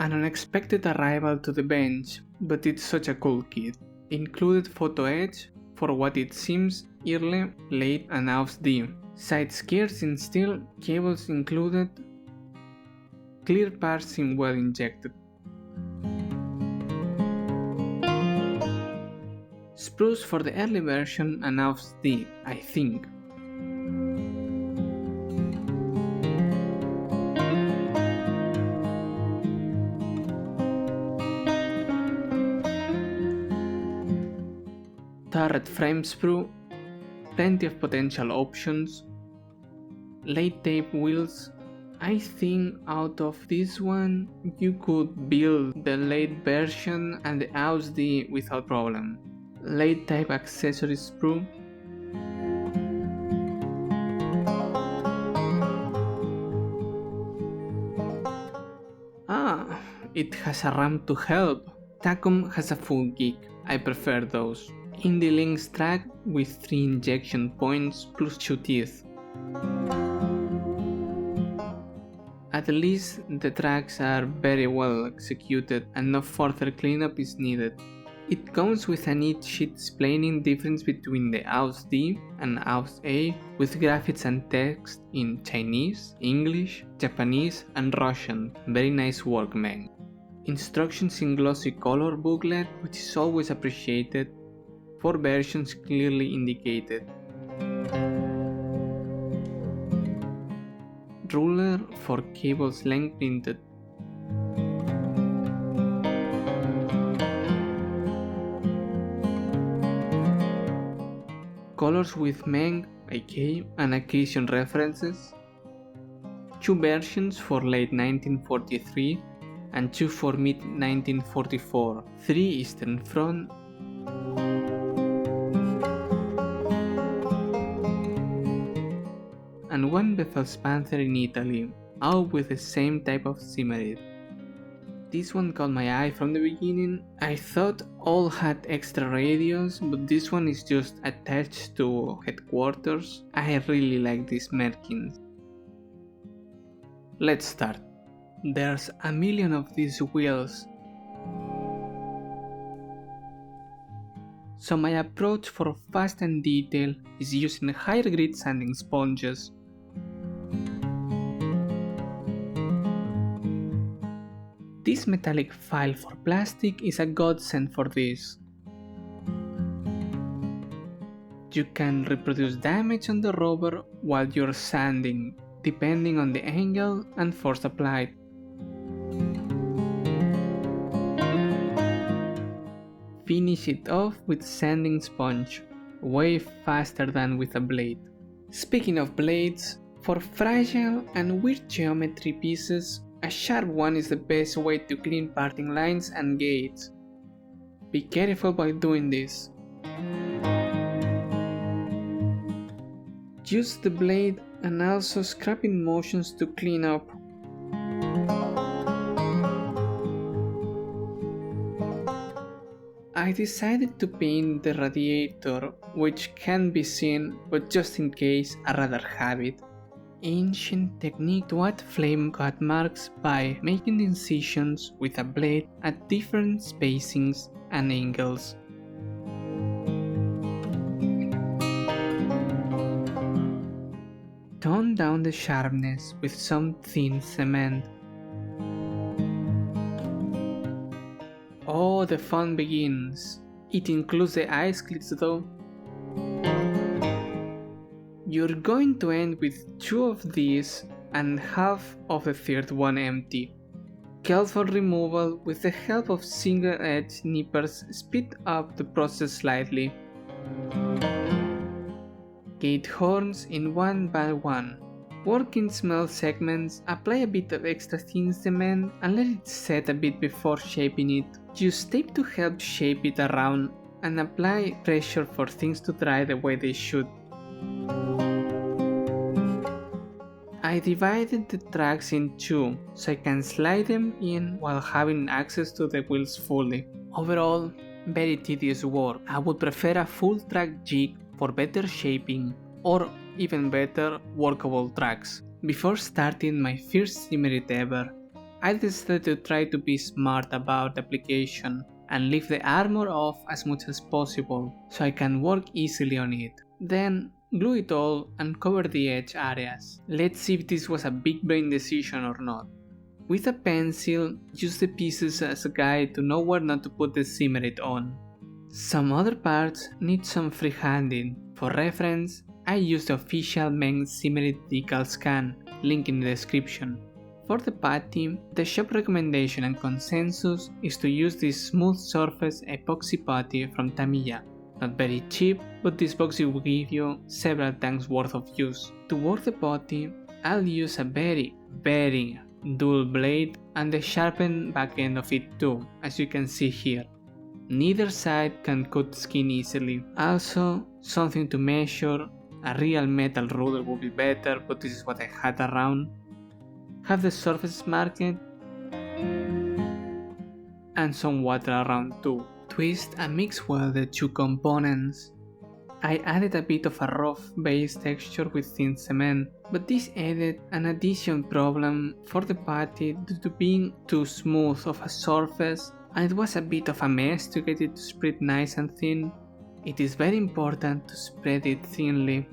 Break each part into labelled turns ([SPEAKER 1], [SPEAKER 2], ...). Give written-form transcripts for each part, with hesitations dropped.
[SPEAKER 1] An unexpected arrival to the bench, but it's such a cool kit. Included photo edge for what it seems early, late and Ausf D. Side skirts in steel, cables included, clear parts seem well injected. Sprues for the early version and Ausf D, I think. Turret frame sprue, plenty of potential options. Late tape wheels. I think out of this one you could build the late version and the Ausf D without problem. Late type accessory sprue. It has a ramp to help. Tacom has a full gig, I prefer those. Indie Links track with 3 injection points plus 2 teeth. At least the tracks are very well executed and no further cleanup is needed. It comes with a neat sheet explaining difference between the Ausf D and Ausf A with graphics and text in Chinese, English, Japanese and Russian. Very nice work, Meng. Instructions in glossy color booklet, which is always appreciated. 4 versions clearly indicated. Ruler for cables length printed. Colors with Meng, AK and occasion references. 2 versions for late 1943 and 2 for mid 1944. 3 Eastern Front. And 1 Befels Panther in Italy, all with the same type of Zimmerit. This one caught my eye from the beginning. I thought all had extra radios, but this one is just attached to headquarters. I really like these Merkins. Let's start. There's a million of these wheels. So my approach for fast and detail is using higher grit sanding sponges. This metallic file for plastic is a godsend for this. You can reproduce damage on the rubber while you're sanding, depending on the angle and force applied. Finish it off with sanding sponge, way faster than with a blade. Speaking of blades, for fragile and weird geometry pieces, a sharp one is the best way to clean parting lines and gates. Be careful while doing this. Use the blade and also scraping motions to clean up. I decided to paint the radiator, which can be seen, but just in case I'd rather have it. Ancient technique to add flame cut marks by making the incisions with a blade at different spacings and angles. Tone down the sharpness with some thin cement. Oh, the fun begins. It includes the ice clips though. You're going to end with 2 of these and half of the third one empty. Careful removal with the help of single edge nippers speed up the process slightly. Gate horns in 1 by 1. Work in small segments, apply a bit of extra thin cement and let it set a bit before shaping it. Use tape to help shape it around and apply pressure for things to dry the way they should. I divided the tracks in 2 so I can slide them in while having access to the wheels fully. Overall, very tedious work. I would prefer a full track jig for better shaping or even better workable tracks. Before starting my first Zimmerit ever, I decided to try to be smart about the application and leave the armor off as much as possible so I can work easily on it. Then glue it all and cover the edge areas. Let's see if this was a big brain decision or not. With a pencil, use the pieces as a guide to know where not to put the Zimmerit on. Some other parts need some freehanding. For reference, I used the official Meng Zimmerit decal scan, link in the description. For the putty, the shop recommendation and consensus is to use this smooth surface epoxy putty from Tamiya. Not very cheap, but this box will give you several tanks worth of use. To work the putty, I'll use a very dull blade and the sharpened back end of it too, as you can see here. Neither side can cut skin easily. Also, something to measure, a real metal ruler would be better, but this is what I had around. Have the surface marked and some water around too. Twist and mix well the two components. I added a bit of a rough base texture with thin cement, but this added an additional problem for the putty due to being too smooth of a surface, and it was a bit of a mess to get it to spread nice and thin. It is very important to spread it thinly.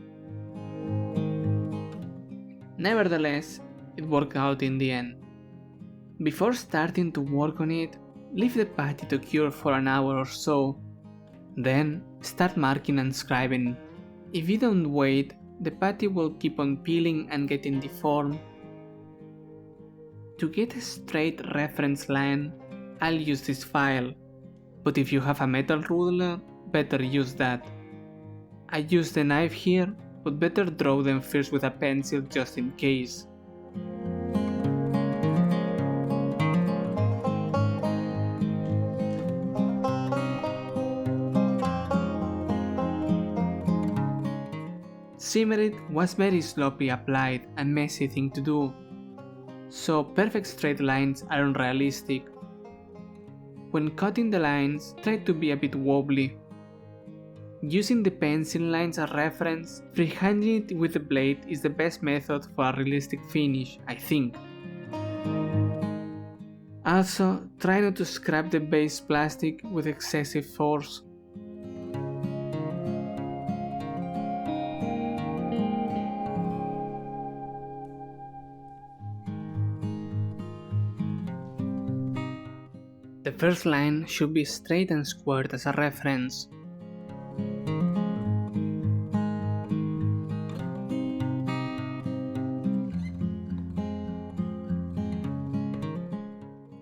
[SPEAKER 1] Nevertheless, it worked out in the end. Before starting to work on it, leave the putty to cure for an hour or so. Then, start marking and scribing. If you don't wait, the putty will keep on peeling and getting deformed. To get a straight reference line, I'll use this file, but if you have a metal ruler, better use that. I use the knife here, but better draw them first with a pencil just in case. Zimmerit was very sloppy applied and messy thing to do, so perfect straight lines are unrealistic. When cutting the lines, try to be a bit wobbly. Using the pencil lines as reference, freehanding it with the blade is the best method for a realistic finish, I think. Also, try not to scrap the base plastic with excessive force. The first line should be straight and squared as a reference.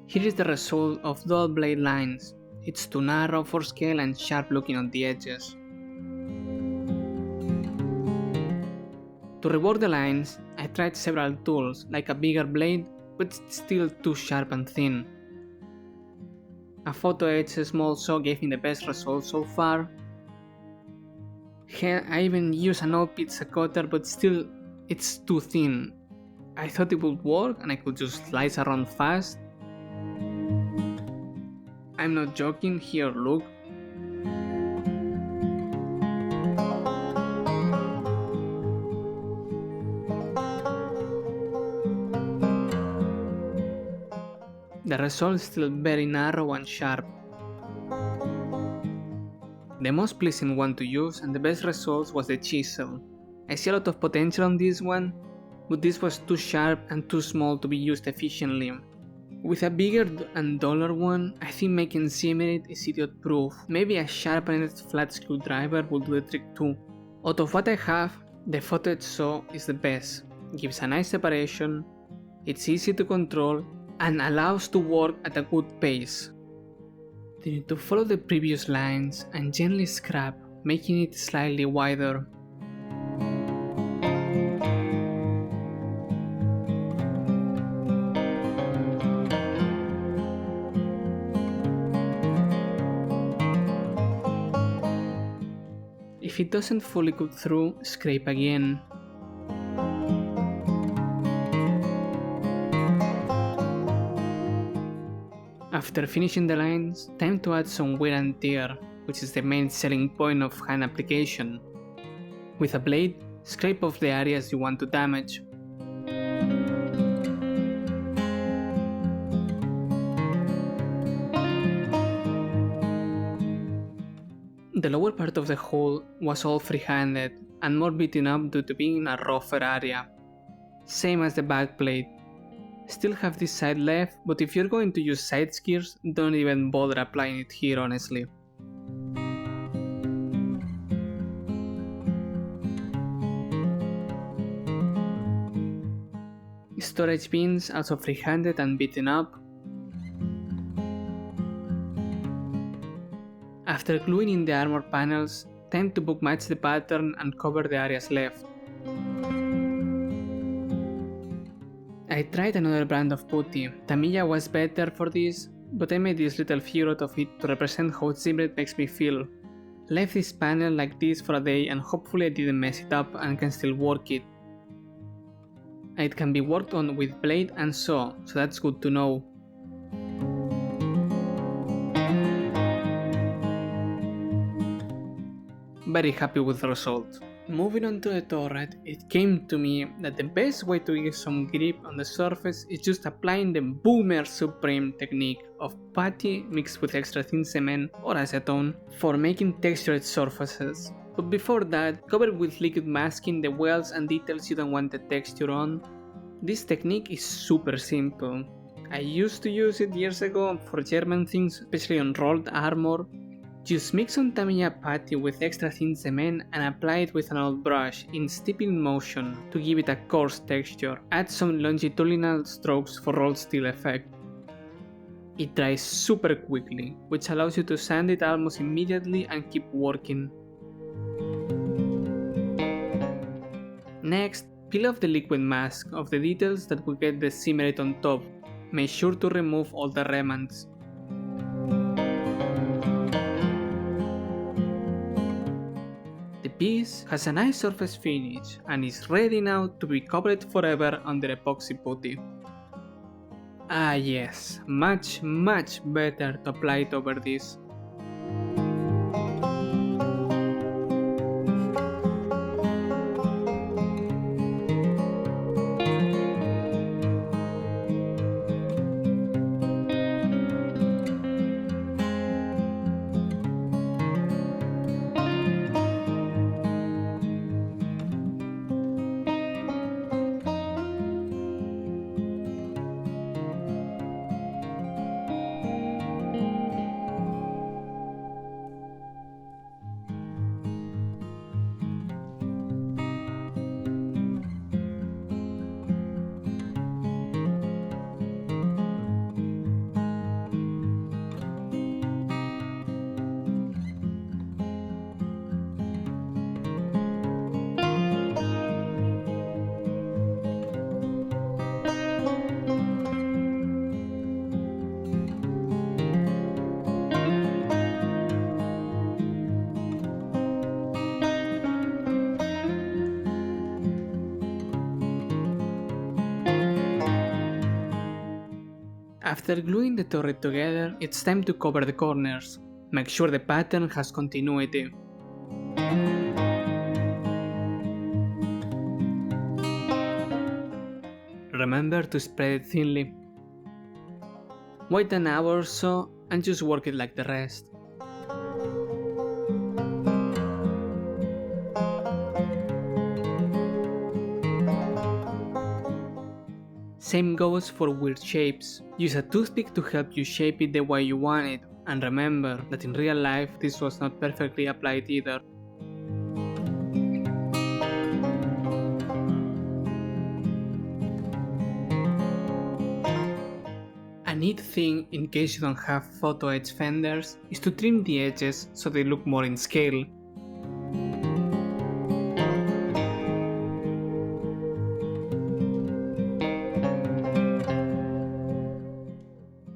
[SPEAKER 1] Here is the result of dual blade lines. It's too narrow for scale and sharp looking on the edges. To rework the lines, I tried several tools, like a bigger blade, but it's still too sharp and thin. A photo etch small saw gave me the best result so far. I even used an old pizza cutter, but still it's too thin. I thought it would work and I could just slice around fast. I'm not joking, here look. The result is still very narrow and sharp. The most pleasing one to use and the best results was the chisel. I see a lot of potential on this one, but this was too sharp and too small to be used efficiently. With a bigger and duller one, I think making Zimmerit is idiot proof. Maybe a sharpened flat screwdriver will do the trick too. Out of what I have, the photo etch saw is the best. Gives a nice separation, it's easy to control, and allows to work at a good pace. You need to follow the previous lines and gently scrap, making it slightly wider. If it doesn't fully cut through, scrape again. After finishing the lines, time to add some wear and tear, which is the main selling point of hand application. With a blade, scrape off the areas you want to damage. The lower part of the hull was all freehanded and more beaten up due to being in a rougher area. Same as the backplate. Still have this side left, but if you're going to use side skirts, don't even bother applying it here honestly. Storage bins also freehanded and beaten up. After gluing in the armor panels, time to book match the pattern and cover the areas left. I tried another brand of putty. Tamiya was better for this, but I made this little figure out of it to represent how Zimmerit makes me feel. Left this panel like this for a day and hopefully I didn't mess it up and can still work it. It can be worked on with blade and saw, so that's good to know. Very happy with the result. Moving on to the turret, it came to me that the best way to get some grip on the surface is just applying the Boomer Supreme technique of putty mixed with extra thin cement or acetone for making textured surfaces. But before that, cover with liquid masking the welds and details you don't want the texture on. This technique is super simple. I used to use it years ago for German things, especially on rolled armor. Just mix some Tamiya putty with extra thin cement and apply it with an old brush in steeping motion to give it a coarse texture. Add some longitudinal strokes for rolled steel effect. It dries super quickly, which allows you to sand it almost immediately and keep working. Next, peel off the liquid mask of the details that will get the Zimmerit on top. Make sure to remove all the remnants. The piece has a nice surface finish and is ready now to be covered forever under epoxy putty. Ah yes, much better to apply it over this. After gluing the turret together, it's time to cover the corners. Make sure the pattern has continuity. Remember to spread it thinly. Wait an hour or so and just work it like the rest. Same goes for weird shapes. Use a toothpick to help you shape it the way you want it, and remember that in real life this was not perfectly applied either. A neat thing in case you don't have photo edge fenders is to trim the edges so they look more in scale.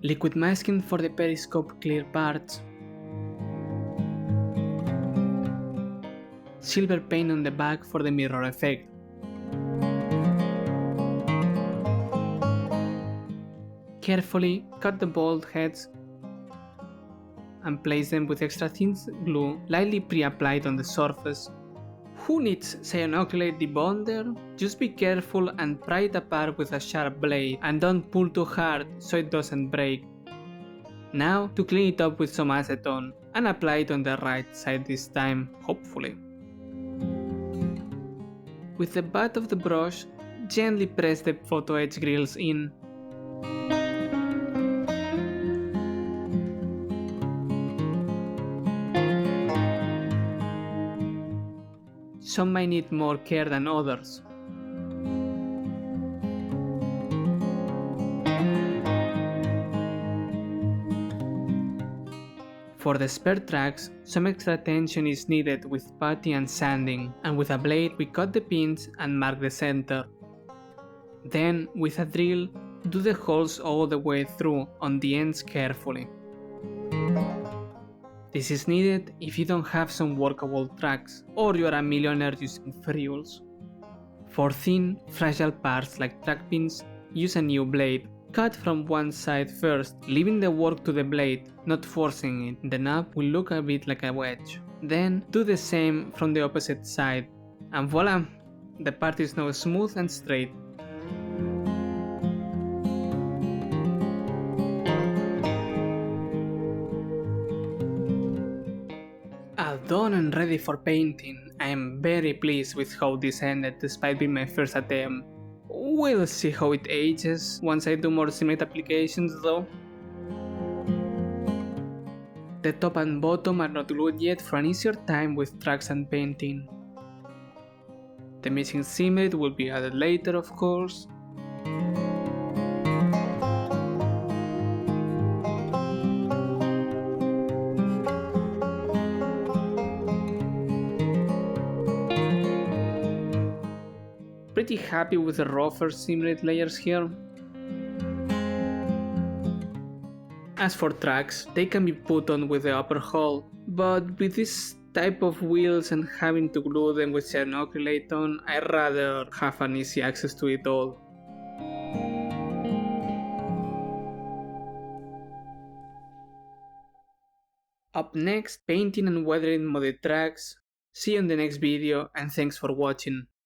[SPEAKER 1] Liquid masking for the periscope clear parts. Silver paint on the back for the mirror effect. Carefully cut the bolt heads and place them with extra thin glue lightly pre-applied on the surface. Who needs cyanoculate debonder? Just be careful and pry it apart with a sharp blade and don't pull too hard so it doesn't break. Now to clean it up with some acetone. and apply it on the right side this time, hopefully. With the butt of the brush, gently press the photo edge grills in. Some might need more care than others. For the spare tracks, some extra attention is needed with putty and sanding, and with a blade we cut the pins and mark the center. Then, with a drill, do the holes all the way through on the ends carefully. This is needed if you don't have some workable tracks, or you are a millionaire using fuels. For thin, fragile parts like track pins, use a new blade. Cut from one side first, leaving the work to the blade, not forcing it. The knob will look a bit like a wedge. Then do the same from the opposite side, and voila! The part is now smooth and straight. All done and ready for painting. I am very pleased with how this ended despite being my first attempt. We'll see how it ages once I do more Zimmerit applications though. The top and bottom are not glued yet for an easier time with tracks and painting. The missing Zimmerit will be added later, of course. Pretty happy with the rougher Zimmerit layers here. As for tracks, they can be put on with the upper hull, but with this type of wheels and having to glue them with cyanoacrylate on, I'd rather have an easy access to it all. Up next, painting and weathering modded tracks. See you in the next video and thanks for watching.